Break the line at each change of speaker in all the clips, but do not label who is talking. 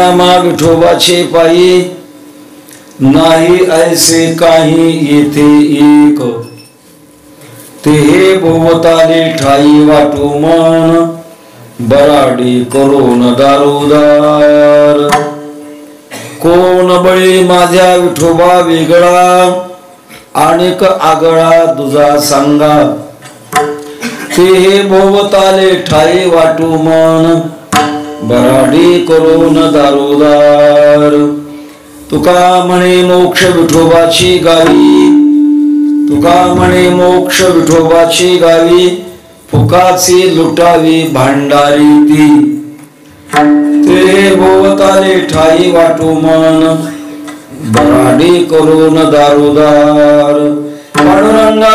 आम्हा विठोबाचे पायी नाही ऐसे काही येथे एक ते हे भोवताले ठाई वाटू मन बराडी करून दारोदार कोण बळी माझ्या विठोबा वेगळा अनेक आगळा तुझा सांगा ते हे भोवताले ठाई वाटू मन बराडी करून दारोदार तुका म्हणे मोक्ष विठोबाची गावी तुका म्हणे मोक्ष विठोबाची गावी फुकाची लुटावी भांडारी ती ते भोवताले ठाई वाटू मन बराडी करून दारोदार पांडुरंगा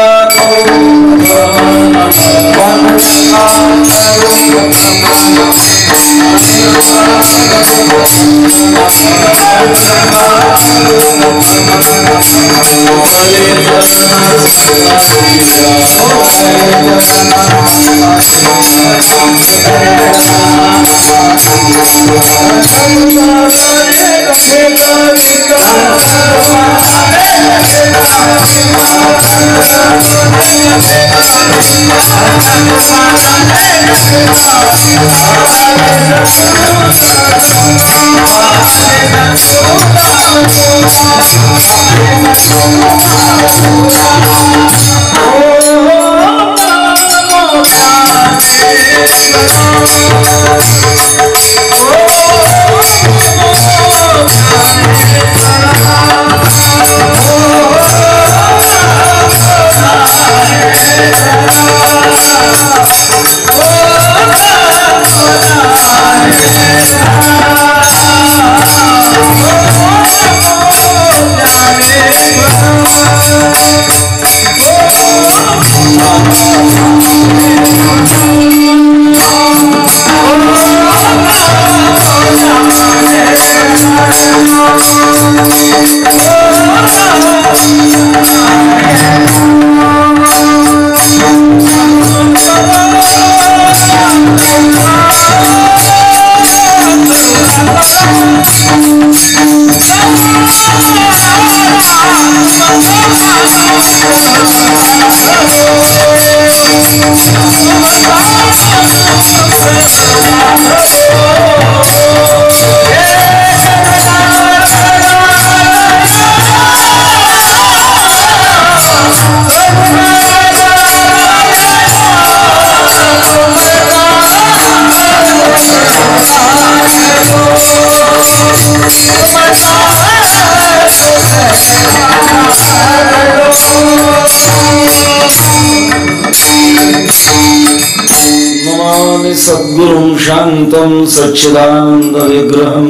सद्गुरुं शांतं सच्चिदानंद विग्रहं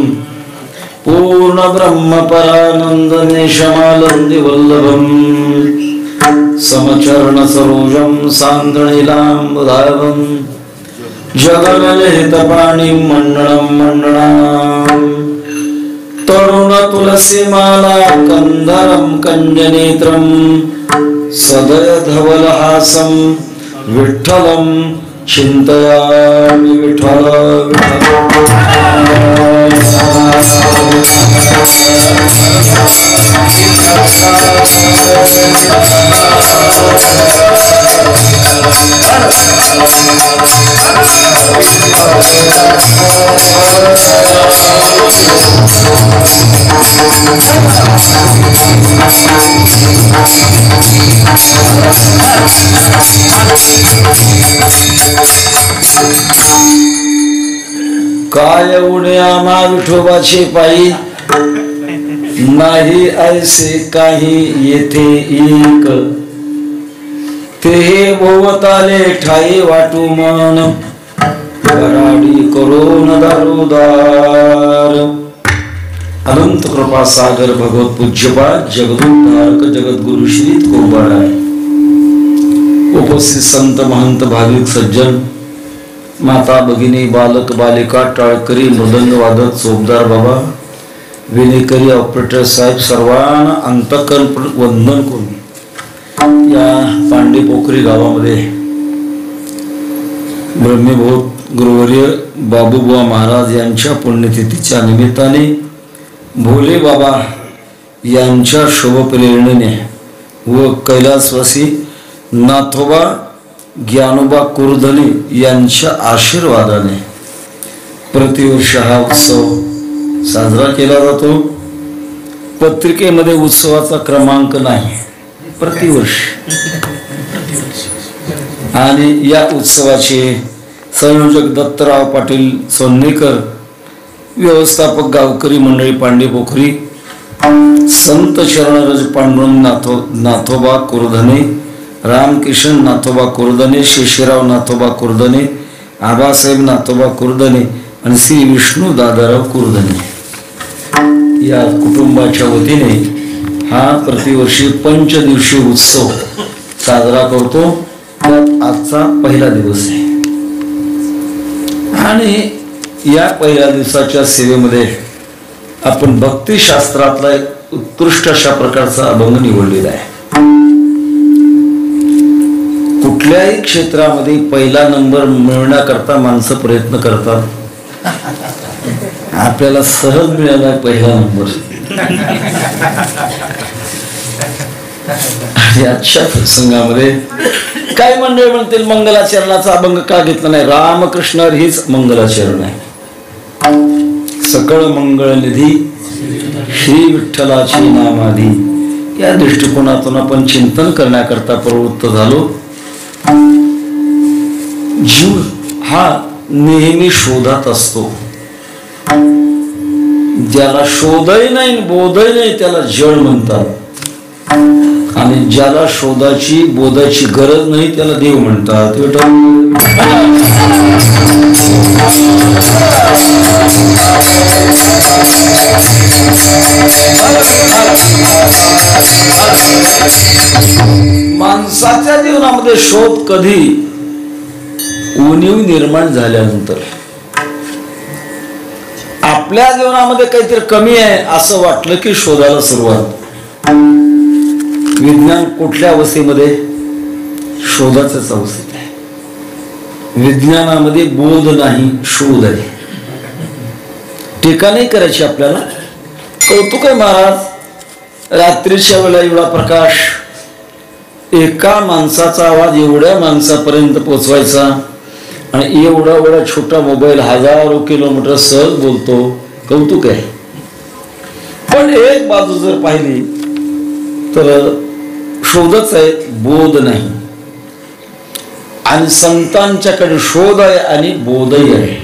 पूर्ण ब्रह्म परानंद निशमानंद वल्लभं समचरण सरोजं सांद्रणीलांबुधावं जगन्निहित पाणिं मण्डनं मण्डनां तरुण तुलसी माला कंदरं कंजनेत्रं सदय धवलहासं विठ्ठलं चिंतयामि विठ्ठल काय उडे आम्हा विठोबाचे पायी नाही ऐसे काही येथे एक ते भोवताले ठाई वाटू मन बराडी करून दारोदार अनंत कृपा सागर भगवत पूज्यपाद जगदुद्धारक जगद्गुरु श्री तुकोबाराय उपस्थित संत महंत भाविक सज्जन माता भगिनी बालक बालिका टाळकरी मृदंग वादक चोपदार बाबा विनेकरी ऑपरेटर साहेब सर्वांना अंतःकरण वंदन करून या पांडे पोखरी गावामध्ये ब्रह्मीभूत गुरुवर्य बाबूबुवा महाराज यांच्या पुण्यतिथीच्या निमित्ताने भोले बाबा यांच्या शुभप्रेरणेने व कैलासवासी नाथोबा ज्ञानोबा कुर्धने यांच्या आशीर्वादाने प्रतिवर्ष हा उत्सव साजरा केला जातो. पत्रिकेमध्ये उत्सवाचा क्रमांक नाही, प्रतिवर्ष. आणि या उत्सवाचे संयोजक दत्तराव पाटील सोन्नेकर, व्यवस्थापक गावकरी मंडळी पांडेपोखरी, संत चरणरज पांडुरंग नाथोबा कुर्धने, रामकिशन नाथोबा कुर्धने, शेषराव नाथोबा कुर्धने, आबासाहेब नाथोबा कुर्धने आणि श्री विष्णू दादाराव कुर्धने या कुटुंबाच्या वतीने हा प्रतिवर्षी पंचदिवसीय उत्सव साजरा करतो. त्यात आजचा पहिला दिवस आहे आणि या पहिल्या दिवसाच्या सेवेमध्ये आपण भक्तिशास्त्रातला एक उत्कृष्ट अशा प्रकारचा अभंग निवडलेला आहे. कुठल्याही क्षेत्रामध्ये पहिला नंबर मिळवण्याकरता माणसं प्रयत्न करतात. आपल्याला सहज मिळाला पहिला नंबर. आजच्या प्रसंगामध्ये काय मंडळ म्हणतील मंगलाचरणाचा अभंग का घेतला नाही? रामकृष्ण हीच मंगलाचरण आहे. सकळ मंगळ निधी श्री विठ्ठलाची नामाधी या दृष्टिकोनातून आपण चिंतन करण्याकरता प्रवृत्त झालो. जीव हा नेहमी शोधात असतो. ज्याला शोधही नाही बोधही नाही त्याला जड म्हणतात, आणि ज्याला शोधाची बोधाची गरज नाही त्याला देव म्हणतात. माणसाच्या जीवनामध्ये शोध कधी? उणीव निर्माण झाल्यानंतर. आपल्या जीवनामध्ये काहीतरी कमी आहे असं वाटलं की शोधायला सुरुवात. विज्ञान कुठल्या अवस्थेमध्ये? शोधाच्याच अवस्थेत आहे. विज्ञानामध्ये बोध नाही, शोध आहे. टीका नाही करायची आपल्याला. कौतुक आहे महाराज, रात्रीच्या वेळेला एवढा प्रकाश, एका माणसाचा आवाज एवढ्या माणसापर्यंत पोचवायचा, आणि एवढा एवढा छोटा मोबाईल हजारो किलोमीटर सहज बोलतो. कौतुक आहे. पण एक बाजू जर पाहिली तर शोधच आहे, बोध नाही. आणि संतांच्याकडे शोध आहे आणि बोधही आहे.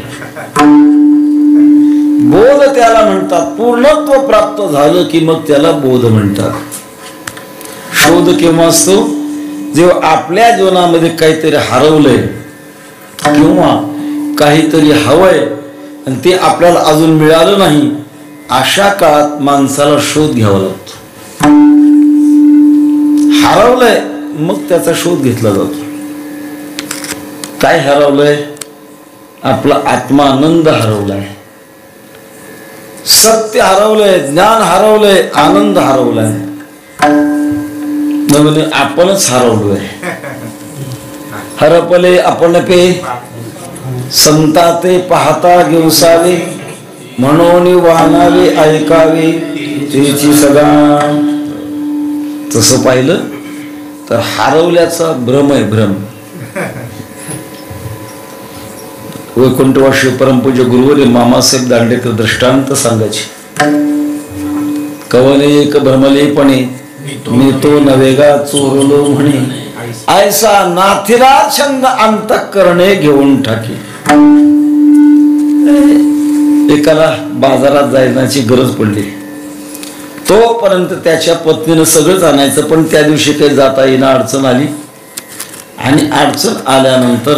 बोध त्याला म्हणतात, पूर्णत्व प्राप्त झालं की मग त्याला बोध म्हणतात. शोध केव्हा असतो? जेव्हा आपल्या जीवनामध्ये काहीतरी हरवलंय किंवा काहीतरी हवंय आणि ते आपल्याला अजून मिळालं नाही, अशा काळात माणसाला शोध घ्यावा लागतो. हरवलंय मग त्याचा शोध घेतला जातो. काय हरवलंय? आपला आत्मानंद हरवलाय, सत्य हरवलंय, ज्ञान हरवलंय, आनंद हरवलाय. म्हणजे आपणच हरवलोय. हरपले आपण पे संता ते पाहता घेऊसावे, म्हणून वाहनावे ऐकावे तिची सदा. तसं पाहिलं तर हरवल्याचा भ्रम आहे, भ्रम. वैकुंठवासी परमपूज्य गुरुवर्य मामासाहेब दांडेकर दृष्टांत सांगायचे. कवले एक भ्रमलेपणे मी तो नवेगा चोरलो म्हणे, ऐसा नाथिरा छंद अंतःकरणे घेऊन टाकी. एकाला बाजारात जायची गरज पडली, तोपर्यंत त्याच्या पत्नीनं सगळंच आणायचं, पण त्या दिवशी काही जाता येईना, अडचण आली. आणि अडचण आल्यानंतर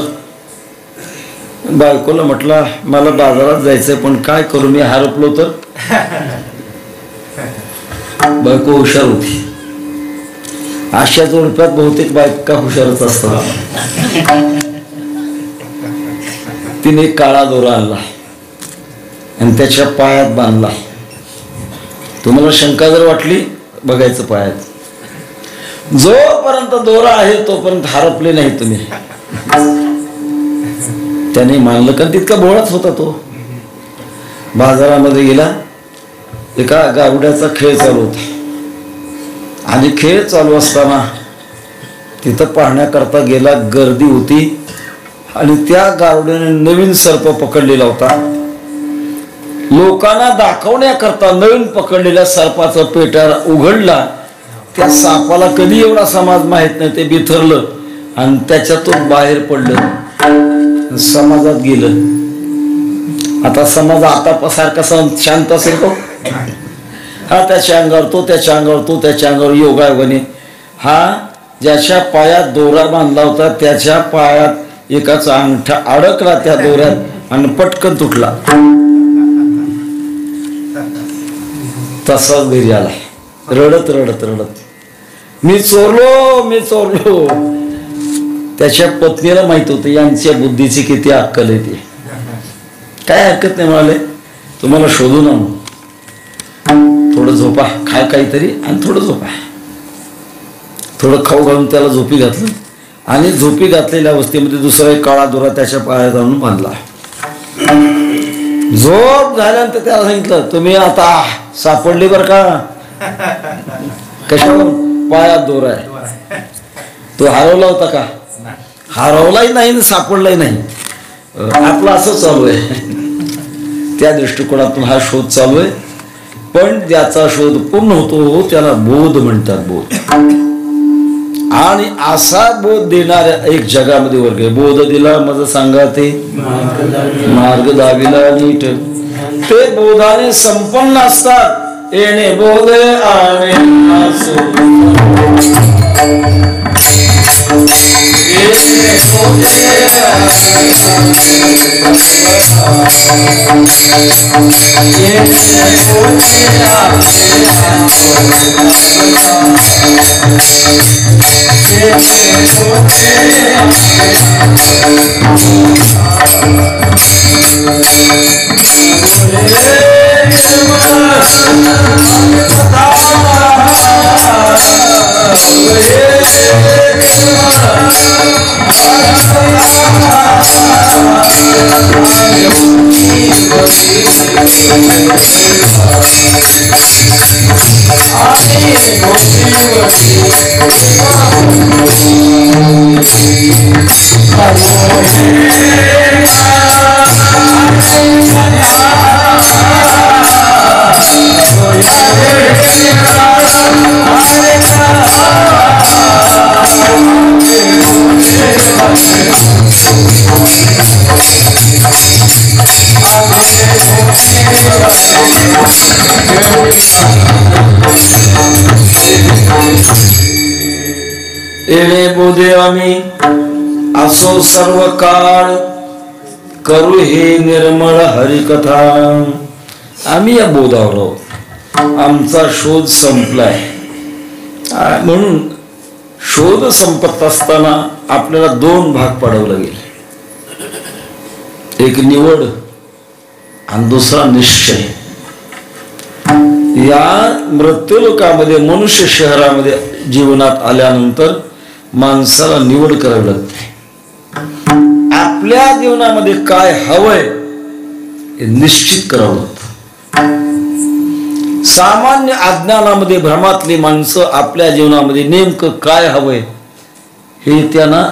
बायकोला म्हटला मला बाजारात जायचंय पण काय करू, मी हरपलो तर. बायको हुशार होती. अशा जोडप्यात बहुतेक बायका हुशारच असतात. तिने काळा दोरा आणला आणि त्याच्या पायात बांधला. तुम्हाला शंका जर वाटली बघायचं पायात. जोपर्यंत दोरा आहे तोपर्यंत हरपले नाही तुम्ही. त्याने मानलं, कारण तितका भोळाच होता तो. बाजारामध्ये गेला, एका गारुड्याचा खेळ चालू होता आणि खेळ चालू असताना तिथं पाहण्याकरता गेला. गर्दी होती आणि त्या गारुड्याने नवीन सर्प पकडलेला होता. लोकांना दाखवण्याकरता नवीन पकडलेल्या सर्पाचा पेटा उघडला. त्या सापाला कधी एवढा समाज माहित नाही, ते बिथरलं आणि त्याच्यातून बाहेर पडलं, समाजात गेलं. आता समाज आता सारखा शांत असेल तो, हा त्याच्या अंगावर तो, त्याच्या अंगावर तो, त्याच्या अंगावर योगायोगाने हा ज्याच्या पायात दोरा बांधला होता त्याच्या पायात एकाचा अंगठा अडकला त्या दोऱ्यात आणि पटकन तुटला. तसाच घरी आला रडत रडत रडत, मी चोरलो, मी चोरलो. त्याच्या पत्नीला माहित होतं यांच्या बुद्धीची किती अक्कल आहे. ती काय हरकत नाही म्हणाले, तुम्हाला शोधून आणू, थोडं झोपा, खाय काहीतरी आणि थोडं झोपा. थोडं खाऊ घालून त्याला झोपी घातलं आणि झोपी घातलेल्या अवस्थेमध्ये दुसरा एक काळा दोरा त्याच्या पायात आणून बांधला. झोप झाल्यानंतर त्याला सांगितलं, तुम्ही आता सापडली बर का. कशावर? पायात दोरा आहे. तो हरवला होता का? हरवलाही नाही, सापडलाही नाही. आपलं असं चालू आहे. त्या दृष्टिकोनातून हा शोध चालू आहे. पण ज्याचा शोध पूर्ण होतो त्याला बोध म्हणतात. बोध. आणि असा बोध देणाऱ्या एक जगामध्ये वर्ग आहे. बोध दिला मज सांगा ते मार्ग दाविला नीट, ते बोधाने संपन्न असतात. येणे बोध आणि येणे बोधे आम्ही असो सर्व काळ, करू हे निर्मळ हरिकथा. आम्ही या बोधावर आहोत. आमचा शोध संपलाय. म्हणून शोध संपत असताना आपल्याला दोन भाग पाडावे लागेल. एक निवड आणि दुसरा निश्चय. या मृत्यूलोकामध्ये मनुष्य शहरामध्ये जीवनात आल्यानंतर माणसाला निवड करावी लागते. आपल्या जीवनामध्ये काय हवंय हे निश्चित करावं लागतं. सामान्य अज्ञानामध्ये भ्रमातली माणसं आपल्या जीवनामध्ये नेमकं काय हवंय हे त्यांना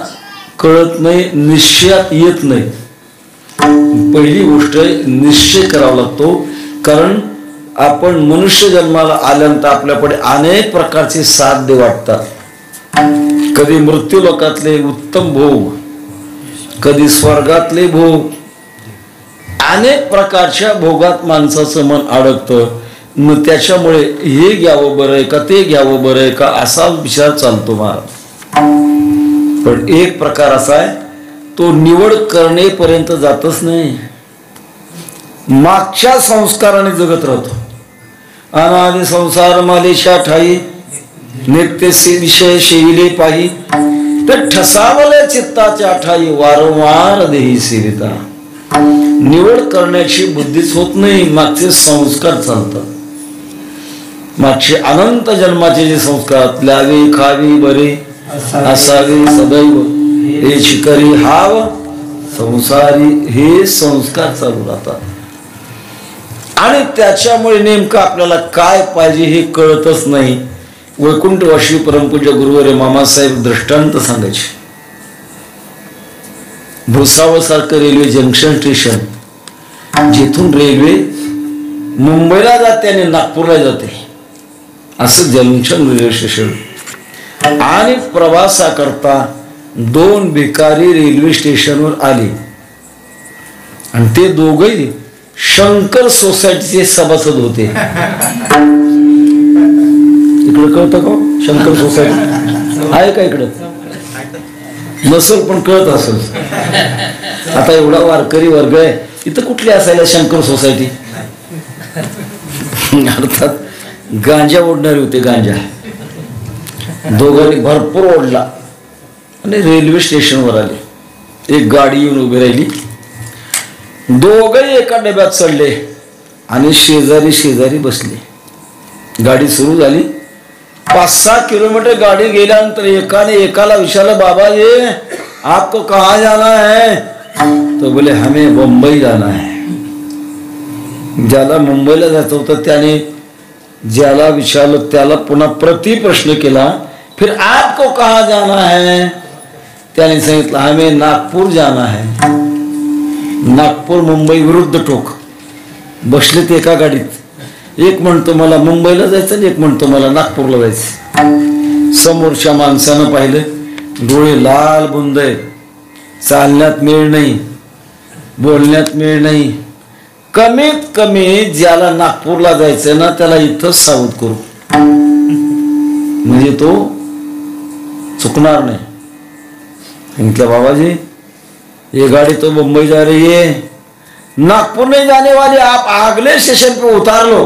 कळत नाही, निश्चयात येत नाही. पहिली गोष्ट निश्चय करावा लागतो. कारण आपण मनुष्य जन्माला आल्यानंतर आपल्याकडे अनेक प्रकारचे साध्य वाटतात. कधी मृत्यू लोकातले उत्तम भोग, कधी स्वर्गातले भोग. अनेक प्रकारच्या भोगात माणसाचं मन अडकतं. मग त्याच्यामुळे हे घ्यावं बरं आहे का, ते घ्यावं बरं आहे का, असा विचार चालतो महाराज. पण एक प्रकार असा आहे, तो निवड करणेपर्यंत जातच नाही. मागच्या संस्काराने जगत राहतो. अनादि संसार मालेशा ठाई, नित्य विषय शेविले पाही, तर ठसावले चित्ताच्या ठाई, वारंवार देही सेविता. निवड करण्याची बुद्धीच होत नाही, मागचे संस्कार चालतात. मागचे अनंत जन्माचे जे संस्कार, ल्यावे खावी बरे, असावे सदैव, हे शिकरी हाव संसारी हे संस्कार चालू राहतात आणि त्याच्यामुळे नेमकं आपल्याला काय पाहिजे हे कळतच नाही. वैकुंठवासी परमपूज्य गुरुवर्य मामासाहेब दृष्टांत सांगायचे. भुसावळ सारखं रेल्वे जंक्शन स्टेशन, जिथून रेल्वे मुंबईला जाते आणि नागपूरला जाते, असं जंक्शन रेल्वे स्टेशन. आणि प्रवासाकरता 2 भिकारी रेल्वे स्टेशनवर आले आणि ते दोघेही शंकर सोसायटीचे सभासद होते. इकडं कळतं का शंकर सोसायटी आहे का? इकडं नसल पण कळत असेल. आता एवढा वारकरी वर्ग आहे, इथं कुठली असायला शंकर सोसायटी? अर्थात गांजा ओढणारे होते. गांजा दोघांनी भरपूर ओढला आणि रेल्वे स्टेशनवर आले. एक गाडी येऊन उभी राहिली. दोघंही एका डब्यात चढले आणि शेजारी शेजारी बसले. गाडी सुरू झाली. 5-6 किलोमीटर गाडी गेल्यानंतर एकाने एकाला विचारलं, बाबा ये आपको कहाँ जाना है? तो बोले हमें मुंबई जाना है. ज्याला मुंबईला जायचं होतं त्याने ज्याला विचारलं त्याला पुन्हा प्रतिप्रश्न केला, फिर आपको कहाँ जाना है? त्याने सांगितलं हमें नागपूर जाना है. नागपूर मुंबई विरुद्ध टोक. बसले ते एका गाडीत. एक म्हणतो मला मुंबईला जायचं आणि एक म्हणतो मला नागपूरला जायचं. समोरच्या माणसानं पाहिलं, डोळे लाल बुंद आहेत, चालण्यात मेळ नाही, बोलण्यात मेळ नाही. कमीत कमी ज्याला नागपूरला जायचं ना त्याला इथंच सावध करू, म्हणजे तो चुकणार नहीं. इनका बाबा जी ये गाड़ी तो मुंबई जा रही है, नागपुर नहीं जाने वाली, आप अगले स्टेशन पे उतार लो,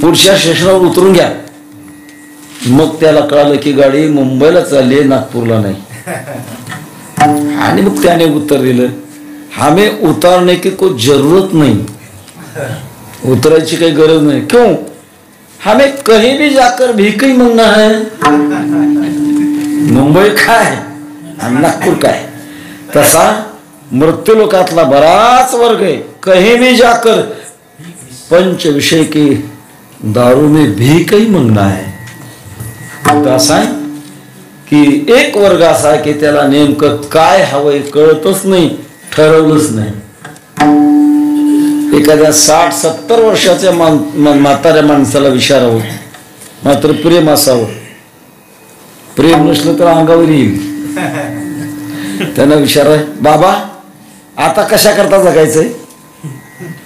पुढच्या स्टेशनवर उतरून घ्या. मग त्याला कळालं की गाडी मुंबईला चालली आहे, नागपूरला नाही. आणि मग त्याने उत्तर दिलं, हमें उतारने की कोई जरूरत नहीं, उतरायची काही गरज नाही. क्यों? हमें कहीं भी जाकर भीख ही मांगना है. मुंबई काय आणि नागपूर काय? तसा मृत्यू लोकातला बराच वर्ग आहे, कहीं भी जाकर पंच विषय की दारू में भीख ही मांगना है. असा आहे की एक वर्ग असा आहे की त्याला नेमकं काय हवंय कळतच नाही, ठरवलंच नाही. एखाद्या 60-70 वर्षाच्या म्हाताऱ्या माणसाला विचारावं, मात्र प्रेम असावं. प्रेम नसलं तर अंगावर येईल. त्यांना विचाराय, बाबा आता कशा करता जगायचंय?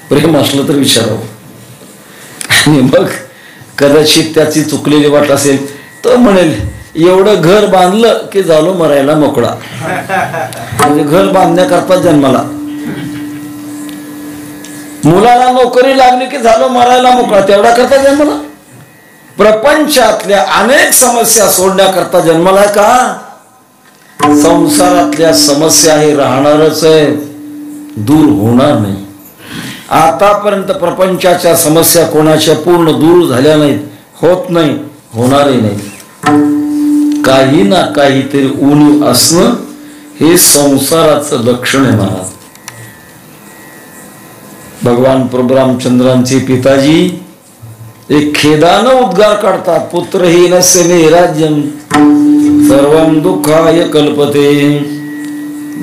प्रेम असलं तर विचारावं. आणि मग कदाचित त्याची चुकलेली वाट असेल तर म्हणेल, एवढं घर बांधलं की झालो मरायला मोकळा. म्हणजे घर बांधण्याकरता जन्माला, मुलाला नोकरी लागली की झालो मरायला मोकळा, तेवढा करता जन्माला. प्रपंचातल्या अनेक समस्या सोडण्याकरता जन्माला का? संसारातल्या समस्या हे राहणारच आहे, दूर होणार नाही. आतापर्यंत प्रपंचाच्या समस्या कोणाच्या पूर्ण दूर झाल्या नाहीत, होत नाही, होणारही नाही. काही ना काहीतरी उणीव असणं हे संसाराचं लक्षण आहे. महाराज भगवान प्रभुरामचंद्रांचे पिताजी एक खेदानं उद्गार काढतात, पुत्रहीनस्य मे राज्यम सर्वं दुःखाय कल्पते.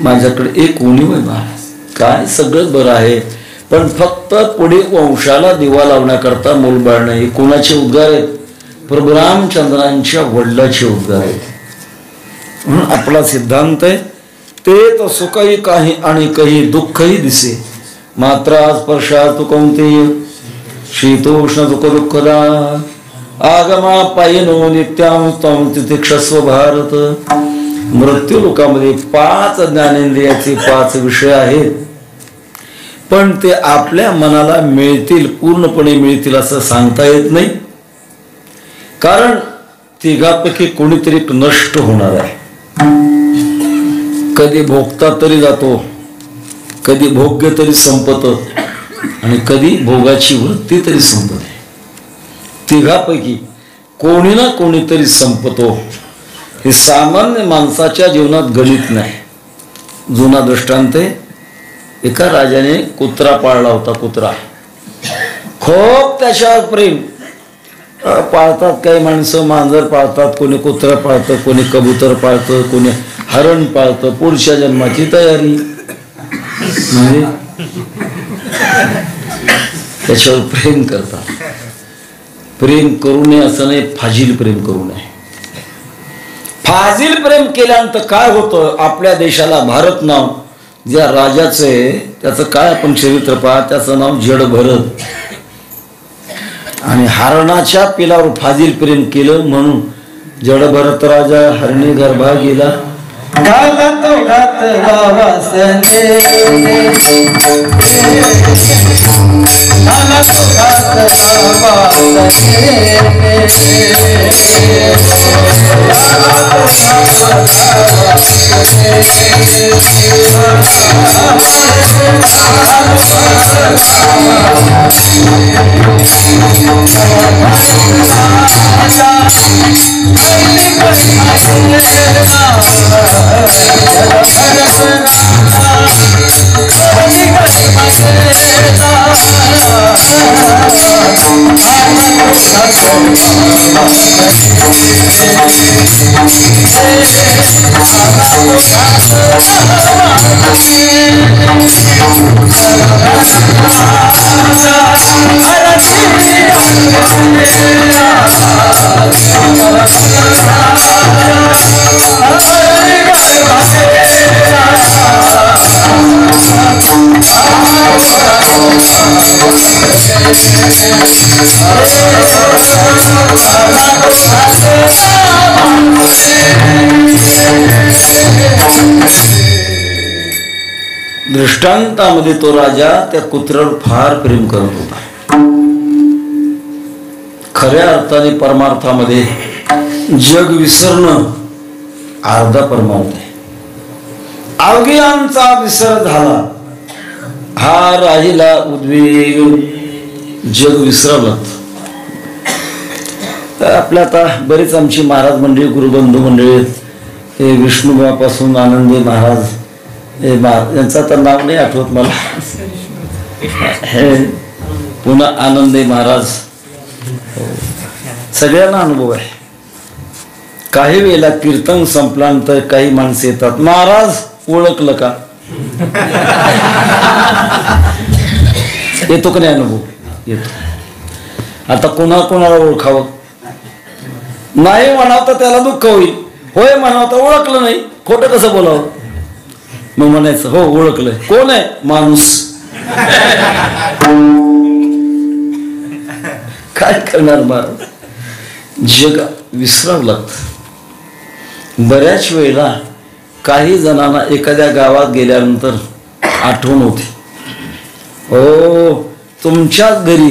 माझ्याकडे एक उणीव आहे महाराज, काय सगळं बरं आहे, पण फक्त पुढे वंशाला दिवा लावण्याकरता मूलबाळ नाही. कोणाचे उद्गार आहेत? प्रभुरामचंद्रांच्या वडिलांचे उद्गार आहेत. म्हणून आपला सिद्धांत आहे, ते तर सुखही काही आणि काही दुःखही दिसे, मात्र स्पर्शा तू कोणते शीतोष्ण दुःख दुःखदा आगमा पायनो नित्यां त्वं तितिक्षस्व भारत. मृत्यू लोकामध्ये 5 ज्ञानेंद्रियाचे 5 विषय आहेत, पण ते आपल्या मनाला मिळतील, पूर्णपणे मिळतील असं सांगता येत नाही. कारण तिघापैकी कोणीतरी नष्ट होणार आहे. कधी भोगता तरी जातो, कधी भोग्य तरी संपतं आणि कधी भोगाची वृत्ती तरी संपते. तिघापैकी कोणी ना कोणीतरी संपतो. हे सामान्य माणसाच्या जीवनात गणित नाही. जुना दृष्टांत आहे. एका राजाने कुत्रा पाळला होता. कुत्रा खूप त्याच्यावर प्रेम. पाळतात काही माणसं, मांजर पाळतात, कोणी कुत्रा पाळतं, कोणी कबूतर पाळतं, कोणी हरण पाळतं. पुढच्या जन्माची तयारी म्हणजे त्याच्यावर प्रेम करतात. प्रेम करू नये असं नाही, फाजील प्रेम करू नये. फाजील प्रेम केल्यानंतर काय होतं, आपल्या देशाला भारत नाव ज्या राजाचं आहे त्याचं काय आपण चरित्र पहा. त्याचं नाव जड भरत. आणि हरणाच्या पिलावर फाजील प्रेम केलं म्हणून जड भरत राजा हरणी गर्भा गेला. दृष्टांतामध्ये तो राजा त्या कुत्र्यावर फार प्रेम करत होता. खऱ्या अर्थाने परमार्थामध्ये जग विसरणं अर्धा परमार्थ आहे. अवघियांचा विसर झाला, हा राहिला उद्वेग, जग विसरलं. आपल्या आता बरेच आमची महाराज मंडळी, गुरुबंधू मंडळी, हे विष्णुबापासून आनंदी महाराज, हे यांचं तर नाव नाही आठवत मला, हे पुन्हा आनंदी महाराज, सगळ्यांना अनुभव आहे. काही वेळेला कीर्तन संपल्यानंतर काही माणसं येतात, महाराज ओळखलं का? येतो का नाही अनुभव? येतो. आता कोणाला ओळखावं? नाही म्हणावं तर त्याला दुःख होईल, होय म्हणावं तर ओळखलं नाही, खोटं कसं बोलावं? मग म्हणायचं हो ओळखलंय. कोण आहे? माणूस. काय करणार महाराज, जग विसरावं लागतं. बऱ्याच वेळेला काही जणांना एखाद्या गावात गेल्यानंतर आठवण होते, हो तुमच्याच घरी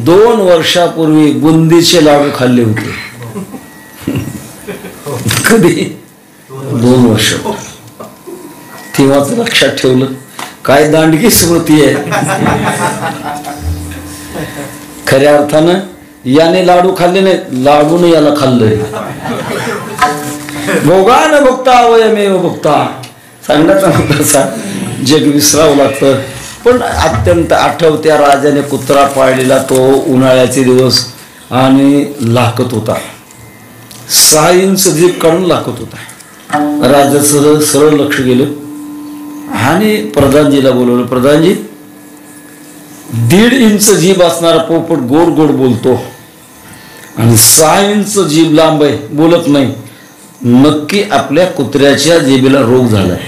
2 वर्षापूर्वी बुंदीचे लाडू खाल्ले होते. कधी? 2 वर्ष. तेव्हाच लक्षात ठेवलं. काय दांडगी स्मृती आहे. खऱ्या अर्थानं याने लाडू खाल्ले नाही, लाडून याला खाल्लंय. भोगा न भोगता अवयमेव भोगता सांगण्याचा तसा जग विसरावं लागतं. पण अत्यंत आठवत्या राजाने कुत्रा पाळलेला, तो उन्हाळ्याचे दिवस, आणि लाकत होता. 6 इंच जीभ काढून लाकत होता. राजाचं सरळ लक्ष गेलं आणि प्रधानजीला बोलवलं. प्रधानजी, 1.5 इंच जीभ असणारा पोपट गोड गोड बोलतो आणि 6 इंच जीभ लांब आहे, बोलत नाही. नक्की आपल्या कुत्र्याच्या जीभेला रोग झालाय.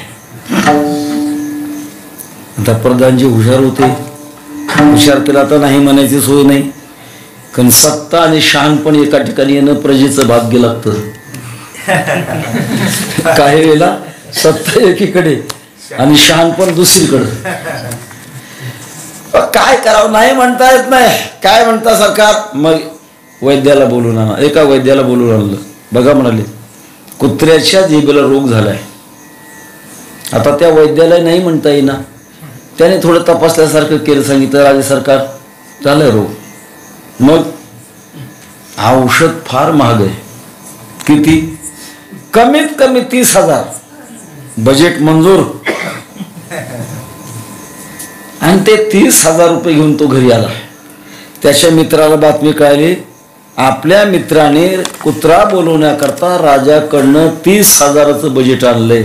आता प्रधानजी हुशार होते. हुशार केला तर नाही म्हणायची सोय नाही, कारण सत्ता आणि शहाणपण एका ठिकाणी येणं प्रजेचं भाग्य लागतं. काही वेळेला सत्ता एकीकडे आणि शहाणपण दुसरीकडे. काय करावं, नाही म्हणता येत नाही. काय म्हणता सरकार? मग वैद्याला बोलून आणा. एका वैद्याला बोलून आणलं. बघा म्हणाले कुत्र्याच्या जीभेला रोग झालाय. आता त्या वैद्याला नाही म्हणता येईना, त्याने थोडं तपासल्यासारखं केलं, सांगितलं राजे सरकार झालंय रोग. मग औषध फार महाग आहे. किती? कमीत कमी 30,000 बजेट मंजूर. आणि ते 30,000 रुपये घेऊन तो घरी आला. त्याच्या मित्राला बातमी कळाली, आपल्या मित्राने कुत्रा बोलवण्याकरता राजाकडनं 30,000चं बजेट आणलंय.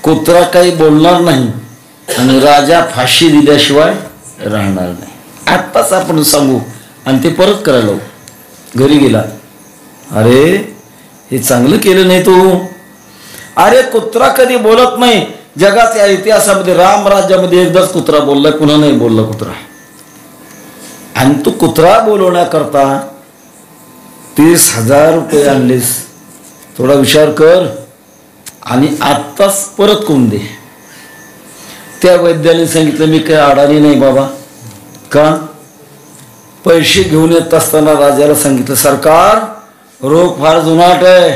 कुत्रा काही बोलणार नाही आणि राजा फाशी दिल्याशिवाय राहणार नाही. आत्ताच आपण सांगू आणि ते परत करायला लावू. घरी गेला, अरे हे चांगलं केलं नाही तू. अरे कुत्रा कधी बोलत नाही. जगाच्या इतिहासामध्ये राम राज्यामध्ये एकदाच कुत्रा बोललाय, पुन्हा नाही बोलला कुत्रा. आणि तू कुत्रा बोलवण्याकरता 30,000 रुपये आणलेस. थोडा विचार कर आणि आत्ताच परत करून दे. त्या वैद्याने सांगितलं, मी काही अडाणी नाही बाबा. का? पैसे घेऊन येत असताना राजाला सांगितलं, सरकार रोग फार जुनाट आहे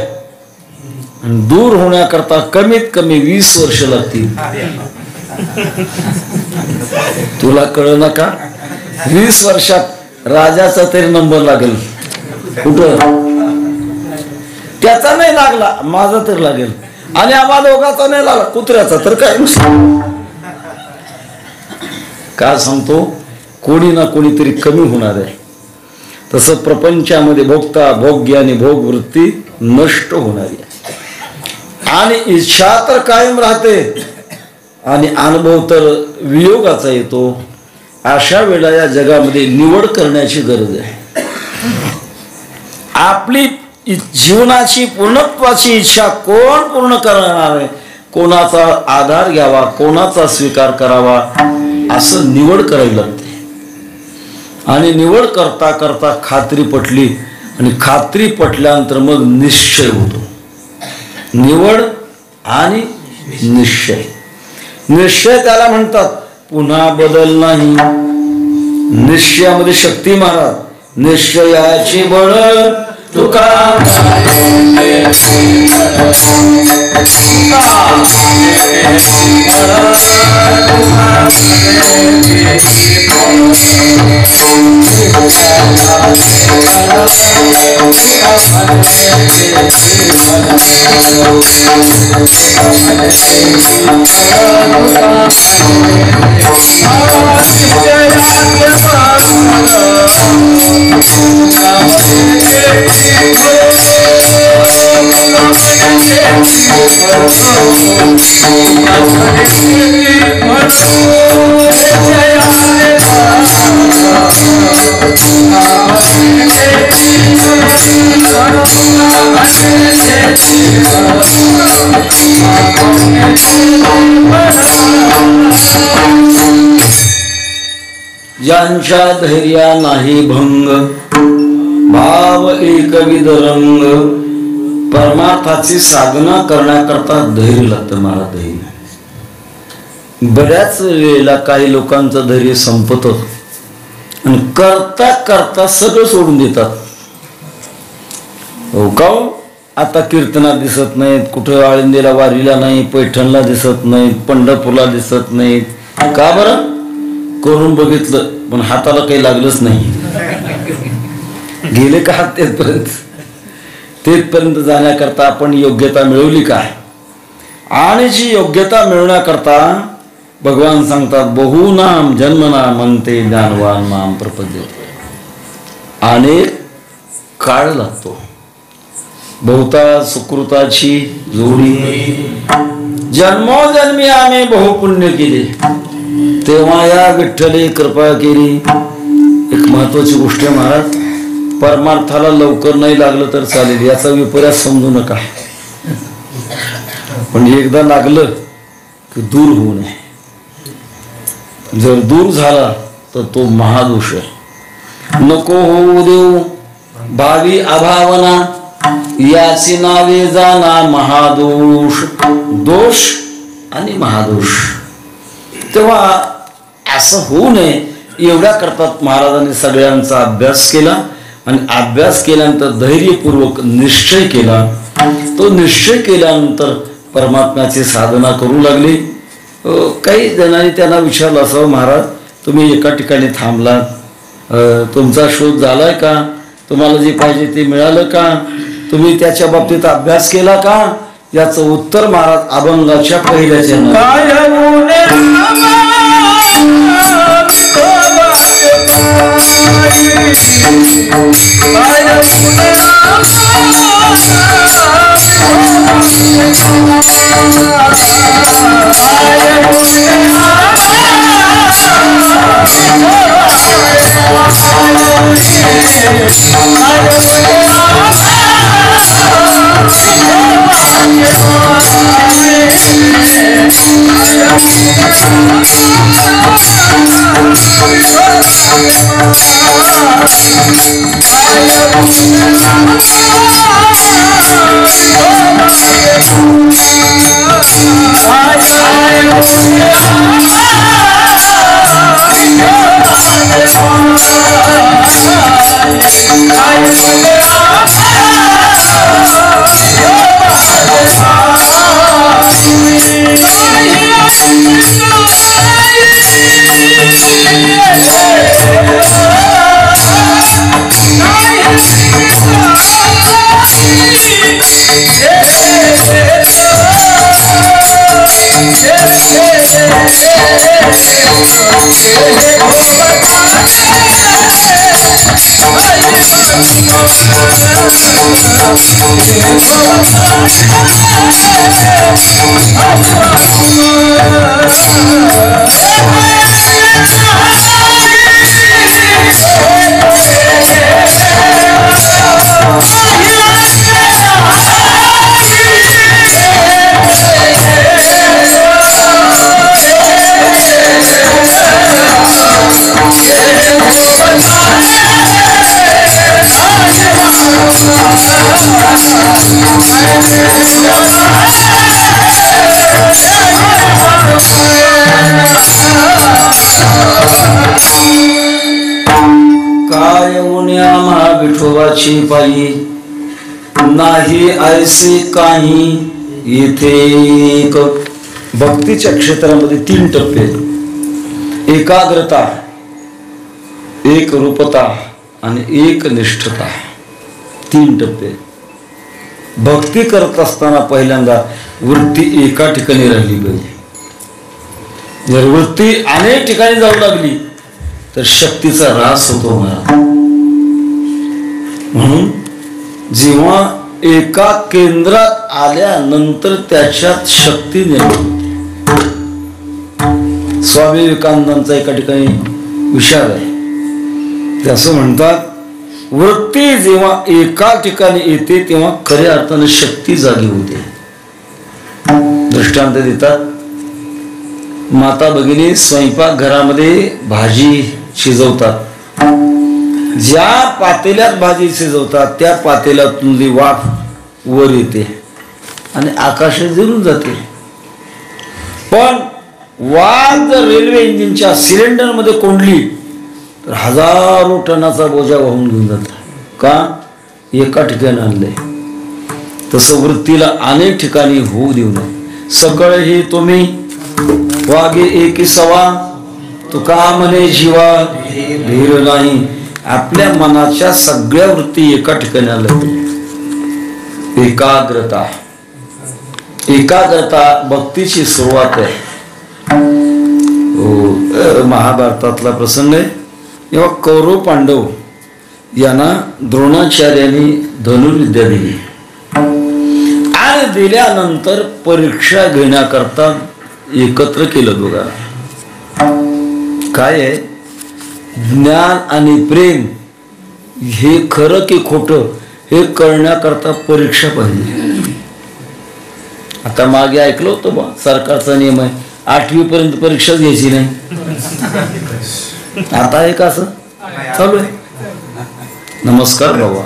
आणि दूर होण्याकरता कमीत कमी 20 वर्ष लागतील. तुला कळलं ना का? 20 वर्षात राजाचा तरी नंबर लागेल. कुठं? त्याचा नाही लागला, माझा तर लागेल. आणि आम्हा दोघाचा नाही लागला, कुत्र्याचा तर काय. का सांगतो? कोणी ना कोणीतरी कमी होणार आहे. तसं प्रपंचामध्ये भोगता भोग्य आणि भोगवृत्ती नष्ट होणारी आहे आणि इच्छा तर कायम राहते आणि अनुभव तर वियोगाचा येतो. अशा वेळा या जगामध्ये निवड करण्याची गरज आहे. आपली जीवनाची पूर्णत्वाची इच्छा कोण पूर्ण करणार आहे, कोणाचा आधार घ्यावा, कोणाचा स्वीकार करावा, असं निवड करावी लागते. आणि निवड करता करता खात्री पटली आणि खात्री पटल्यानंतर मग निश्चय होतो. निवड आणि निश्चय. निश्चय त्याला म्हणतात पुन्हा बदल नाही. निश्चयामध्ये शक्ती महाराज. निश्चयाची बळ तुका ज्यांच्या धैर्या नाही भंग, भाव एकविध रंग. परमार्थाची साधना करण्याकरता धैर्य लागतं. मला धैर्य. बऱ्याच वेळेला काही लोकांचं धैर्य संपतं आणि करता करता सगळं सोडून देतात. हो का? आता कीर्तनात दिसत नाहीत, कुठं आळंदीला वारीला नाही, पैठणला दिसत नाहीत, पंढरपूरला दिसत नाहीत. का बरं? करून बघितलं पण हाताला काही लागलंच नाही. गेले का तेथपर्यंत? तेथपर्यंत जाण्याकरता आपण योग्यता मिळवली का? आणि जी योग्यता मिळवण्याकरता भगवान सांगतात, बहुनाम जन्मना म्हणते ज्ञानवान माम प्रपद्यते. अनेक काळ लागतो. बहुता सुकृताची जोडी. जन्मोजन्मी आम्ही बहुपुण्य केले तेव्हा या विठ्ठले कृपा केली. एक महत्वाची गोष्ट आहे महाराज, परमार्थाला लवकर नाही लागलं तर चालेल, याचा विपर्यास समजू नका. पण एकदा लागलं की दूर होऊ नये. जर दूर झाला तर तो महादोष आहे. नको होऊ देऊ भावी अभावना, याची नावे जाना महादोष. दोष आणि महादोष. तेव्हा असं होऊ नये एवढ्या करतात महाराजांनी सगळ्यांचा अभ्यास केला आणि अभ्यास केल्यानंतर धैर्यपूर्वक निश्चय केला. तो निश्चय केल्यानंतर परमात्म्याची साधना करू लागली. काही जणांनी त्यांना विचारलं असं, महाराज तुम्ही एका ठिकाणी थांबलात, तुमचा शोध झालाय का? तुम्हाला जे पाहिजे ते मिळालं का? तुम्ही त्याच्या बाबतीत अभ्यास केला का? याचं उत्तर महाराज अभंगाच्या पहिल्याच्या विठोबाची पायी नाही ऐसे काही येथे. एक भक्तीच्या क्षेत्रामध्ये 3 टप्पे: एकाग्रता, एक रूपता आणि एक निष्ठता. 3 टप्पे. भक्ती करत असताना पहिल्यांदा वृत्ती एका ठिकाणी राहिली पाहिजे. जर वृत्ती अनेक ठिकाणी जाऊ लागली तर शक्तीचा ऱ्हास होतो महाराज. म्हणून जेव्हा एका केंद्रात आल्यानंतर त्याच्यात शक्ती निर्माण. स्वामी विवेकानंदांचा एका ठिकाणी विचार आहे. ते असं म्हणतात, वृत्ती जेव्हा एका ठिकाणी येते तेव्हा खऱ्या अर्थाने शक्ती जागी होते. दृष्टांत देतात, माता भगिनी स्वयंपाक घरामध्ये भाजी शिजवतात. ज्या पातेल्यात भाजी शिजवतात त्या पातेल्यातून जी वाफ वर येते आणि आकाशात जिरून जाते. पण वाफ जर रेल्वे इंजिनच्या सिलेंडर मध्ये कोंडली तर हजारो टनाचा बोजा वाहून घेऊन जातात. का? एका ठिकाणी आणलंय. तसं वृत्तीला अनेक ठिकाणी होऊ देऊ नये. सकळ हे तुम्ही वागे एकी सवा, तुका म्हणे जीवा धीर नाही. आपल्या मनाच्या सगळ्या वृत्ती एका ठिकाणी आल्या. एकाग्रता. एकाग्रता भक्तीची सुरुवात आहे. महाभारतातला प्रसंग आहे. तेव्हा कौरव पांडव यांना द्रोणाचार्यांनी धनुर्विद्या दिली आणि दिल्यानंतर परीक्षा घेण्याकरता एकत्र केलं दोघांना. काय आहे? ज्ञान आणि प्रेम हे खरं की खोटं हे कळण्याकरता परीक्षा पाहिजे. आता मागे ऐकलं होतं बा, सरकारचा नियम आहे 8वी पर्यंत परीक्षा घ्यायची नाही. आता आहे का असं चालू आहे? नमस्कार बाबा.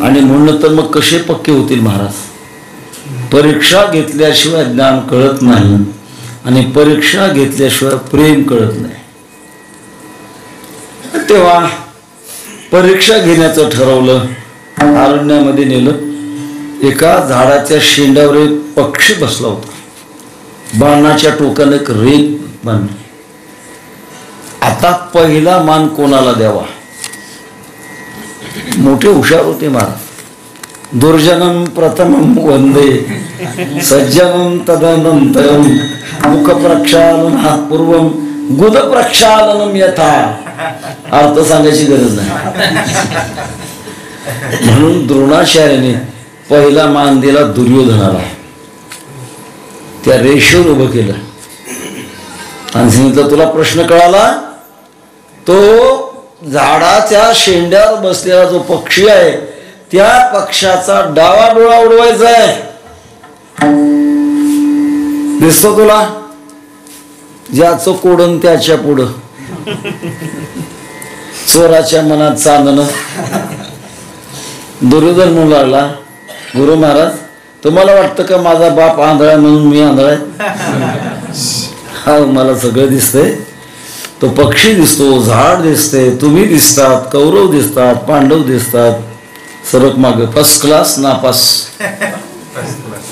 आणि म्हणून तर मग कसे पक्के होतील महाराज? परीक्षा घेतल्याशिवाय ज्ञान कळत नाही आणि परीक्षा घेतल्याशिवाय प्रेम कळत नाही. तेव्हा परीक्षा घेण्याचं ठरवलं. अरण्यामध्ये नेलं. एका झाडाच्या शेंड्यावर एक पक्षी बसला होता. बाणाच्या टोकाने एक रेत बांधली. आता पहिला मान कोणाला द्यावा? मोठे हुशार होते महाराज. दुर्जनम प्रथमम वंदे सज्जनम तदनंतरम मुख प्रक्षालनात् पूर्वम गुद प्रक्षालनम यथा, अर्थ सांगायची गरज नाही. म्हणून द्रोणाचार्याने पहिला मान दिला दुर्योधनाला, त्या रेषेवर उभं केलं आणि सांगितलं तुला प्रश्न कळाला, तो झाडाच्या शेंड्यावर बसलेला जो पक्षी आहे त्या पक्षाचा डावा डोळा उडवायचा आहे. दिसतो तुला? ज्याचं कोडन त्याच्या पुढं, चोराच्या मनात चांदणं. दुर्योधन म्हणू लागला, गुरु महाराज तुम्हाला वाटतं का माझा बाप आंधळा म्हणून मी आंधळा आहे? हा, मला सगळं दिसतंय. तो पक्षी दिसतो, झाड दिसते, तुम्ही दिसतात, कौरव दिसतात, पांडव दिसतात. सरक माग, फर्स्ट क्लास नापास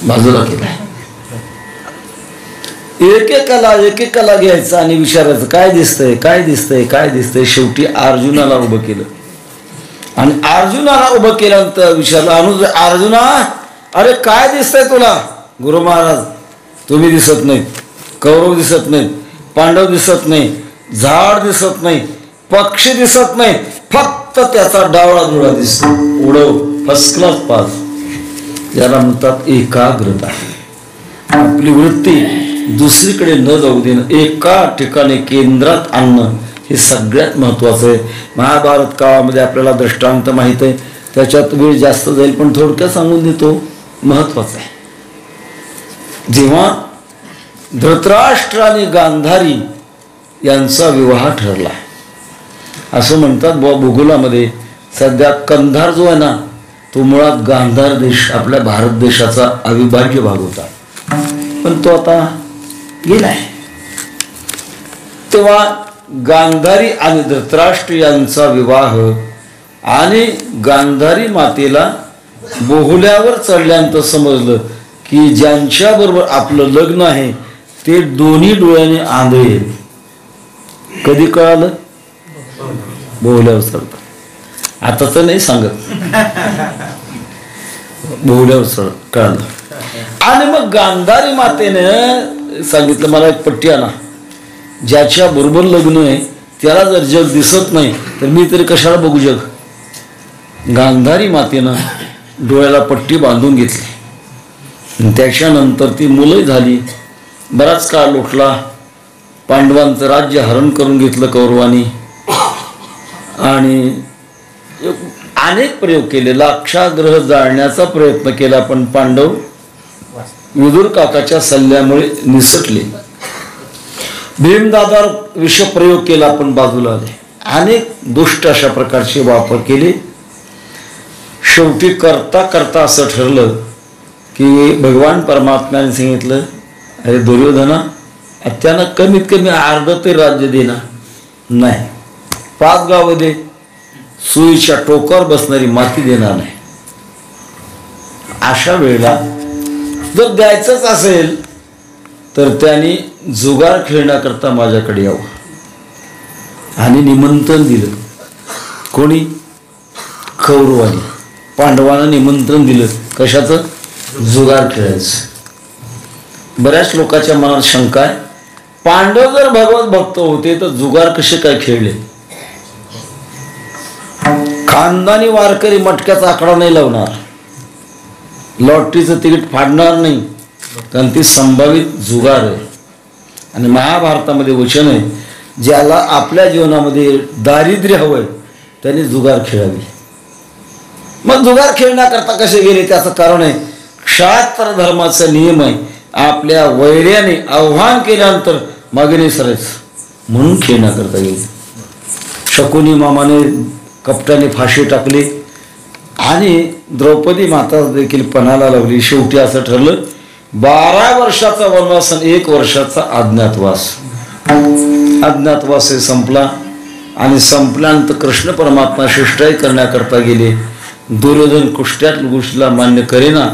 बाजूला केला. एकेकाला घ्यायचं आणि विचारायचं काय दिसतंय काय दिसतंय काय दिसतंय. शेवटी अर्जुनाला उभं केलं आणि अर्जुनाला उभं केल्यानंतर विचारलं, अर्जुना अरे काय दिसतंय तुला? गुरु महाराज तुम्ही दिसत नाहीत, कौरव दिसत नाहीत, पांडव दिसत नाही, झाड दिसत नाही, पक्षी दिसत नाही, फक्त त्याचा डावळा डोळा दिसतो. उडव, फर्स्ट क्लास पास. याला म्हणतात एकाग्रता. आपली वृत्ती दुसरीकडे न जाऊ देणं, एका ठिकाणी केंद्रात आणणं हे सगळ्यात महत्वाचं आहे. महाभारत काळामध्ये आपल्याला दृष्टांत माहित आहे, त्याच्यात वेळ जास्त जाईल पण थोडक्यात सांगून देतो, महत्वाचं आहे. जेव्हा धृतराष्ट्र आणि गांधारी यांचा विवाह ठरला, असं म्हणतात भूगोलामध्ये सध्या कंधार जो आहे ना तो मुळात गांधार देश आपल्या भारत देशाचा अविभाज्य भाग होता, पण तो आता गेलाय. तेव्हा गांधारी आणि धृतराष्ट्र यांचा विवाह आणि गांधारी मातेला बोहुल्यावर चढल्यानंतर समजलं की ज्यांच्या बरोबर आपलं लग्न आहे ते दोन्ही डोळ्याने आंधळे. कधी कळालं? बोहुल्यावर चढतं. आता तर नाही सांगत, बोहुल्यावर कळालं. आणि मग गांधारी मातेने सांगितलं मला एक पट्टी आणा, ज्याच्या बरोबर लग्न आहे त्याला जर जग दिसत नाही तर मी तरी कशाला बघू जग. गांधारी मातेनं डोळ्याला पट्टी बांधून घेतली. त्याच्यानंतर ती मुलं झाली, बराच काळ लोटला. पांडवांचं राज्य हरण करून घेतलं कौरवांनी आणि अनेक प्रयोग केले, लाक्षाग्रह जाळण्याचा प्रयत्न केला, पण पांडव विदुर काकाच्या सल्ल्यामुळे निसटले. भीमदादावर विषप्रयोग केला पण बाजूला आले. अनेक दुष्ट अशा प्रकारचे वापर केले. शेवटी करता करता असं ठरलं की भगवान परमात्म्याने सांगितलं, अरे दुर्योधना त्यांना कमीत कमी अर्ध ते राज्य देना नाही, 5 गावं दे, सुईच्या टोकावर बसणारी माती देणार नाही. अशा वेळेला जर द्यायचंच असेल तर त्यांनी जुगार खेळण्याकरता माझ्याकडे यावं आणि निमंत्रण दिलं. कोणी? कौरवांनी. पांडवांना निमंत्रण दिलं. कशाचं? जुगार खेळायचं. बऱ्याच लोकांच्या मनात शंका आहे, पांडव जर भगवत भक्त होते तर जुगार कसे काय खेळले? खानदानी वारकरी मटक्याचा आकडा नाही लावणार, लॉटरीचं तिकीट फाडणार नाही, कारण ती संभावित जुगार आहे. आणि महाभारतामध्ये वचन आहे, ज्याला आपल्या जीवनामध्ये दारिद्र्य हवंय त्याने जुगार खेळावी. मग जुगार खेळण्याकरता कसे गेले त्याचं कारण आहे, क्षात्र धर्माचा नियम आहे, आपल्या वैर्याने आव्हान केल्यानंतर मागे नाही सरायचं म्हणून खेळण्याकरता गेले. शकुनी मामाने कपटाने फाशी टाकली आणि द्रौपदी माता देखील पणाला लावली. शेवटी असं ठरलं, 12 वर्षाचा वनवास आणि 1 वर्षाचा अज्ञातवास. अज्ञातवास हे संपला आणि संपल्यानंतर कृष्ण परमात्मा शिष्टाई करण्याकरता गेले. दुर्योधन कुष्ट्यात गोष्टीला मान्य करेना.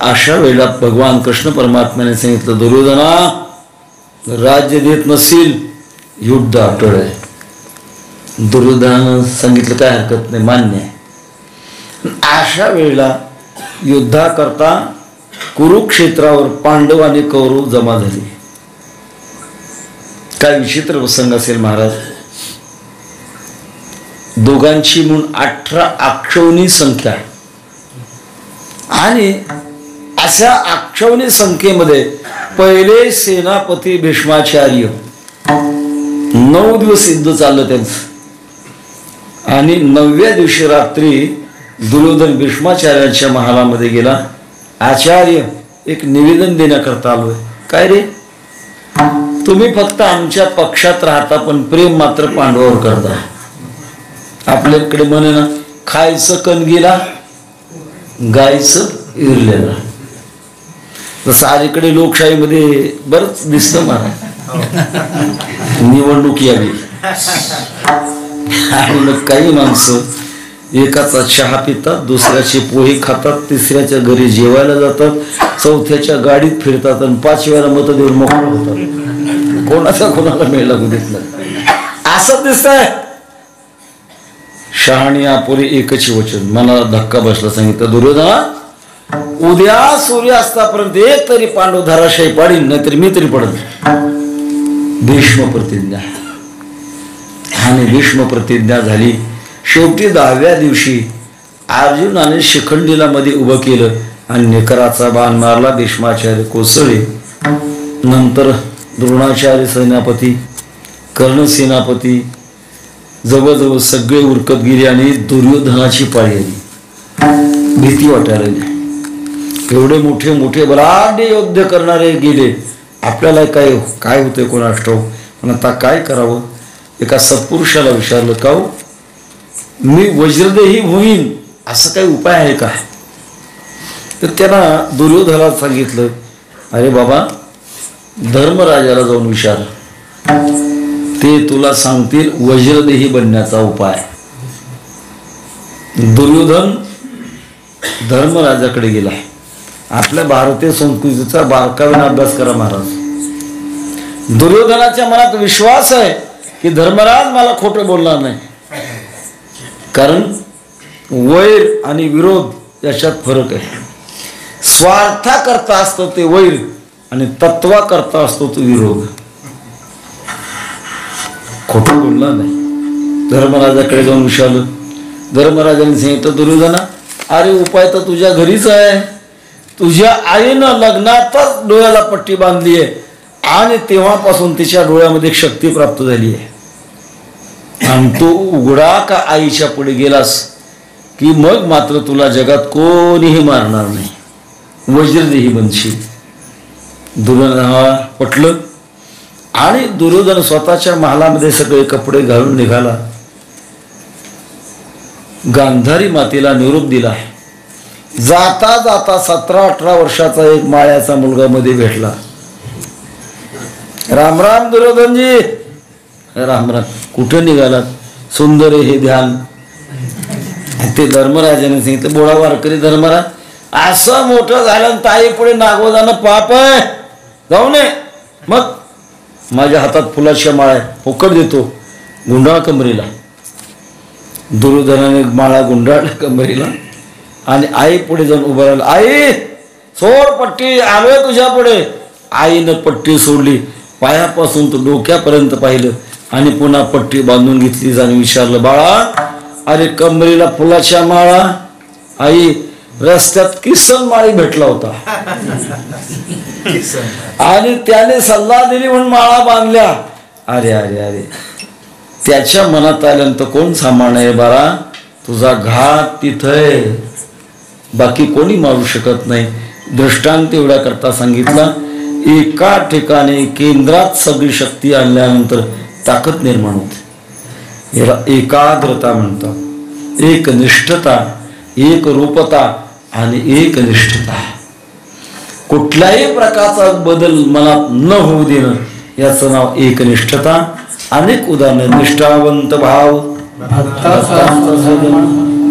अशा वेळेला भगवान कृष्ण परमात्म्याने सांगितलं, दुर्योधना राज्य देत नसील युद्ध अटळ आहे. दुर्योधनानं सांगितलं काय हरकत नाही, मान्य आहे. अशा वेळेला युद्धाकरता कुरुक्षेत्रावर पांडव आणि कौरव जमा झाले. काय विचित्र प्रसंग असेल महाराज. दोघांची म्हणून 18 अक्षौणी संख्या आणि अशा अक्षौणी संख्येमध्ये पहिले सेनापती भीष्माचार्य 9 दिवस युद्ध चाललं त्यांचं आणि 9व्या दिवशी रात्री दुर्योधन भीष्माचार्यांच्या महालामध्ये गेला. आचार्य, एक निवेदन देण्याकरता आलोय. काय रे? तुम्ही फक्त आमच्या पक्षात राहता पण प्रेम मात्र पांडवावर करता. आपल्याकडे म्हणे ना, खायचं कणगीला गायचं इरलेला. जसं अलीकडे लोकशाहीमध्ये बरंच दिसतं महाराज. निवडणूक यावी आणि मग काही माणसं एकाचा चहा पितात, दुसऱ्याचे पोहे खातात, तिसऱ्याच्या घरी जेवायला जातात, चौथ्याच्या गाडीत फिरतात आणि 5व्याला मत देऊन मोकळं होतात. कोणाचा कोणाला मेळ लागू देत नाही. असं दिसतंय. शहाणी अपुरी एकच वचन. मला धक्का बसला. सांगितलं, दुर्योधना, उद्या सूर्यास्तापर्यंत एक तरी पांडव धराशायी पाडीन, नाहीतर मी तरी पडत. भीष्म प्रतिज्ञा. आणि भीष्म प्रतिज्ञा झाली. शेवटी 10व्या दिवशी अर्जुनाने शिखंडीला मध्ये उभं केलं आणि निकराचा बाण मारला. भीष्माचार्य कोसळले. नंतर द्रोणाचार्य सेनापती, कर्ण सेनापती जवळजवळ सगळे उरकत गेले आणि दुर्योधनाची पाळी आली. भीती वाटायला लागली. एवढे मोठे मोठे बलाढ्य योद्ध करणारे गेले. आपल्याला काय काय होतंय कोणास ठाऊक. पण आता काय करावं. एका सत्पुरुषाला विचारलं, का हो, मी वज्रदेही होईन असं काही उपाय आहे का? तर त्यांना दुर्योधनाला सांगितलं, अरे बाबा, धर्मराजाला जाऊन विचार, ते तुला सांगतील वज्रदेही बनण्याचा उपाय. दुर्योधन धर्मराजाकडे गेला. आपल्या भारतीय संस्कृतीचा बारकाईने अभ्यास करा महाराज. दुर्योधनाच्या मनात विश्वास आहे की धर्मराज मला खोटं बोलणार नाही. कारण वैर आणि विरोध याच्यात फरक आहे. स्वार्था करता असतो ते वैर आणि तत्वा करता असतो तो विरोध. खोटं बोलणार नाही. धर्मराजाकडे जाऊन विचारलं. धर्मराजाने सांगितलं, दुर्योधना, अरे उपाय तर तुझ्या घरीच आहे. तुझ्या आईनं लग्नातच डोळ्याला पट्टी बांधली आहे आणि तेव्हापासून तिच्या डोळ्यामध्ये शक्ती प्राप्त झाली आहे. आणि तो उघडा का आईच्या पुढे गेलास की मग मात्र तुला जगात कोणीही मारणार नाही. वज्रदेही बनशील. दुर्योधनाला पटलं आणि दुर्योधन स्वतःच्या महालामध्ये सगळे कपडे घालून निघाला. गांधारी मातेला निरोप दिला. जाता जाता 17-18 वर्षाचा एक माळ्याचा मुलगा मध्ये भेटला. राम राम दुर्योधनजी. राम राम. कुठे निघालात? सुंदर हे ध्यान. ते धर्मराजाने सांगितलं, बोळा वारकरी धर्मराज, असं मोठं झालं ताई पुढे नागव जाणं पाप आहे. जाऊ नये. मग माझ्या हातात फुलाच्या माळा फुकट देतो, गुंडाळ कमरीला. दुर्योधनाने माळा गुंडाळ कमरीला आणि आई पुढे जाऊन उभं राहिलं. आई सोड पट्टी, आलोय तुझ्या पुढे. आईनं पट्टी सोडली. पायापासून तो डोक्यापर्यंत पाहिलं आणि पुन्हा पट्टी बांधून घेतली. जाऊन विचारलं, बाळा, अरे कमरीला फुलाच्या माळा. आई, रस्त्यात किसन माळी भेटला होता आणि त्याने सल्ला दिली म्हणून माळा बांधल्या. अरे अरे अरे. त्याच्या मनात आल्यानंतर कोण सांभाळणार आहे बाळा? तुझा घात तिथं, बाकी कोणी मारू शकत नाही. दृष्टांत एवढ्या करता सांगितला. एका ठिकाणी केंद्रात सगळी शक्ती आणल्यानंतर ताकद निर्माण होते. याला एकाग्रता म्हणतात. एकनिष्ठता, एक रूपता आणि एकनिष्ठता. कुठल्याही प्रकारचा बदल मनात न होऊ देणं याचं नाव एकनिष्ठता. अनेक उदाहरण. निष्ठावंत भाव,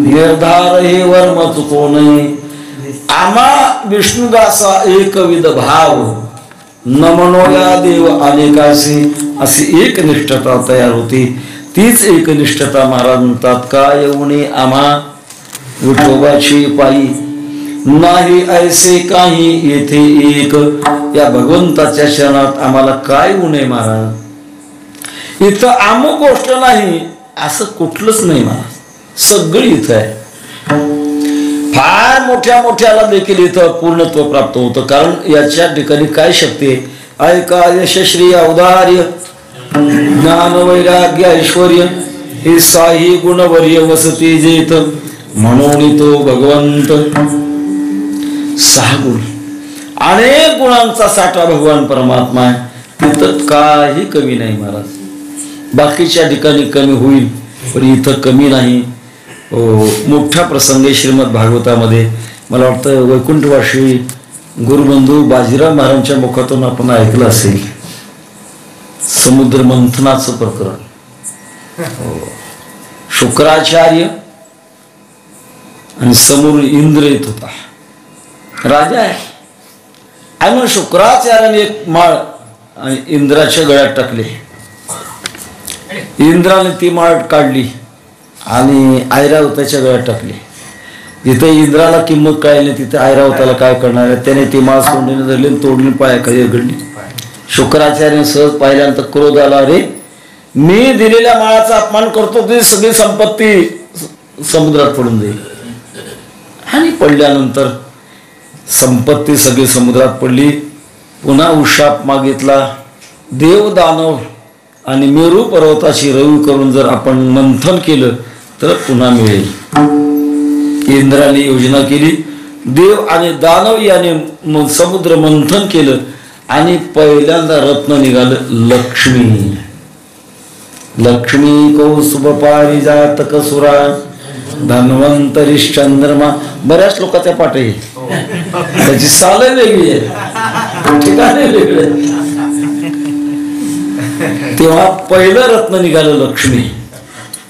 निर्धार हे वर्म चुको नये. आम्हा विष्णुदासा एकविध भाव, न मनोया देव अनेकाशी. अशी एकनिष्ठता तयार होती. तीच एकनिष्ठता महाराज म्हणतात, काय उणे आम्हा विठोबाची पायी, नाही ऐसे काही येथे एक. या भगवंताच्या शरणात आम्हाला काय उणे महाराज. इथं अमुक गोष्ट नाही असं कुठलंच नाही मला, सगळं इथं आहे. फार मोठ्या मोठ्याला देखील इथं पूर्णत्व प्राप्त होतं. कारण याच्या ठिकाणी काय शक्ती आहे? ऐका यशश्री औदार्य ज्ञान वैराग्य ऐश्वर्य हे साही गुणवर्य वसती जेत म्हणून तो भगवंत. 6 गुण, अनेक गुणांचा साठा भगवान परमात्मा आहे. तिथं काही कमी नाही महाराज. बाकीच्या ठिकाणी कमी होईल पण इथं कमी नाही. मोठा प्रसंग आहे श्रीमद भागवतामध्ये. मला वाटतं वैकुंठवासी गुरुबंधू बाजीराव महाराजांच्या मुखातून आपण ऐकलं असेल समुद्र मंथनाचं प्रकरण. शुक्राचार्य आणि समोर इंद्र येत होता, राजा आहे. आणि मग शुक्राचार्याने एक माळ आणि इंद्राच्या गळ्यात टाकली. इंद्राने ती माळ काढली आणि ऐरावताच्या गळ्यात टाकली. जिथे इंद्राला किंमत कळली तिथे ऐरावताला काय करणार आहे. त्याने ती माळ सोडून धरली, तोडली, पायाखाली घडली. शुक्राचार्य सहज पाहिल्यानंतर क्रोध आला. अरे मी दिलेल्या माळाचा अपमान करतो, ती सगळी संपत्ती समुद्रात पडून जाईल. आणि पडल्यानंतर संपत्ती सगळी समुद्रात पडली. पुन्हा उशाप मागितला. देव दानव आणि मेरू पर्वताची रवी करून जर आपण मंथन केलं तर पुन्हा मिळेल. इंद्राने योजना केली. देव आणि दानव याने समुद्र मंथन केलं आणि पहिल्यांदा रत्न निघालं लक्ष्मी. लक्ष्मी कौस्तुभ पारिजातक सुरा धन्वंतरीश चंद्रमा. बऱ्याच लोकांच्या पाठ आहे, त्याची साल वेगळी आहे, ठिकाणे वेगळे. तेव्हा पहिलं रत्न निघालं लक्ष्मी.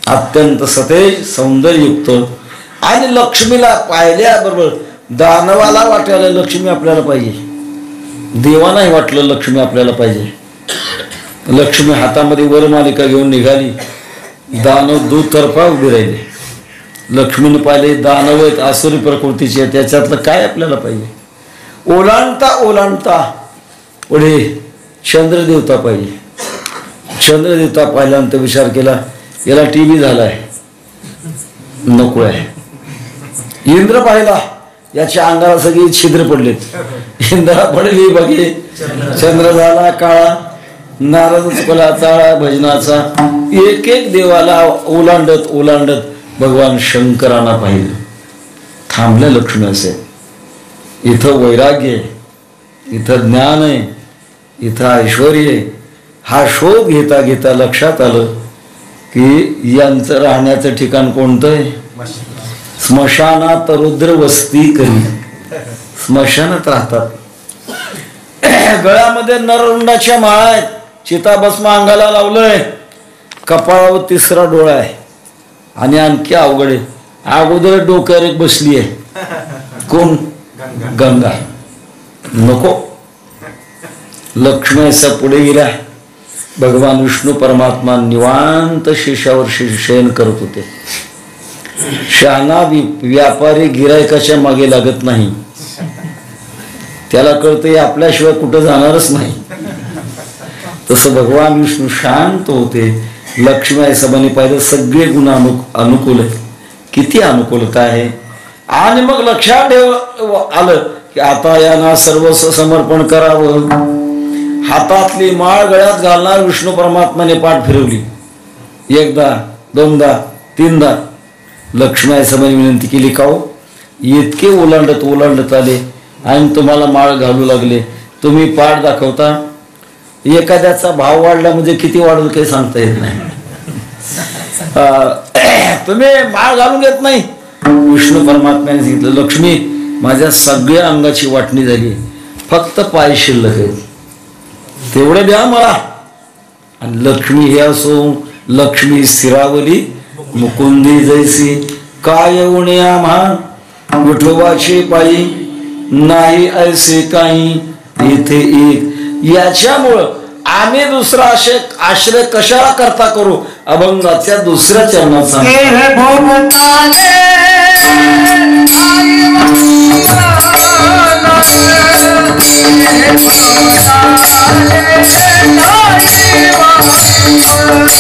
अत्यंत सतेज सौंदर्ययुक्त. आणि लक्ष्मीला पाहिल्याबरोबर दानवाला वाटायला लक्ष्मी आपल्याला पाहिजे, देवानाही वाटलं लक्ष्मी आपल्याला पाहिजे. लक्ष्मी हातामध्ये वरमालिका घेऊन निघाली. दानव दुतर्फा उभे राहिले. लक्ष्मीने पाहिले दानव आहेत आसुरी प्रकृतीचे, त्याच्यातलं काय आपल्याला पाहिजे. ओलांडता ओलांडता पुढे चंद्रदेवता पाहिजे. चंद्रदेवता पाहिल्यानंतर विचार केला याला टीव्ही झालाय, नको आहे. इंद्र पाहिला, याच्या अंगाला सगळी छिद्र पडलेत. इंद्रा पडली बघे, चंद्र झाला काळा, नारद चुकला चाळा भजनाचा. एक एक देवाला ओलांडत ओलांडत भगवान शंकरांना पाहिलं. थांबल्या लक्ष्मी असे. इथं वैराग्य आहे, इथं ज्ञान आहे, इथं ऐश्वर्य आहे. हा शोध घेता घेता लक्षात आलं की यांचं राहण्याचं ठिकाण कोणतं आहे. स्मशानात रुद्र वस्ती करी. स्मशानात राहतात. गळ्यामध्ये नररुंडाच्या माळा आहेत. चिताभस्म अंगाला लावलंय. कपाळावर 3रा डोळा आहे. आणि आणखी अवघड आहे, अगोदर डोक्यावर एक बसली आहे. कोण? गंगा. नको. लक्ष्मी असा पुढे गेला. भगवान विष्णू परमात्मा निवांत शेषावर शयन करत होते. शहाणा व्यापारी गिरायकाच्या मागे लागत नाही. त्याला कळतं आपल्याशिवाय कुठं जाणारच नाही. तसं भगवान विष्णू शांत होते. लक्ष्मी आहे सभाने पाहिलं सगळे गुण अनुकूल आहे. किती अनुकूलता आहे. आणि मग लक्षात ठेव आलं की आता यांना सर्वस्व समर्पण करावं. हातातली माळ गळ्यात घालणार विष्णू परमात्माने पाठ फिरवली. 1दा 2दा 3दा. लक्ष्मी आहे सभाने विनंती केली, का हो इतके ओलांडत ओलांडत आले आणि तुम्हाला माळ घालू लागले, तुम्ही पाठ दाखवता. एखाद्याचा भाव वाढला म्हणजे किती वाढेल काही सांगता येत नाही. तुम्ही माळ घालून घेत नाही. विष्णू परमात्म्याने सांगितलं लक्ष्मी माझ्या सगळ्या अंगाची वाटणी झाली, फक्त पाय शिल्लक आहेत, तेवढं द्या मला. आणि लक्ष्मी हे असो लक्ष्मी स्थिरावली मुकुंदी जैसी. काय उणे आम्हा विठोबाचे पायी नाही ऐसे काही इथे एक. याच्यामुळं आम्ही दुसरा आश्रय कशाला करता करू. अभंगाच्या 2ऱ्या चरणाचा
Oh,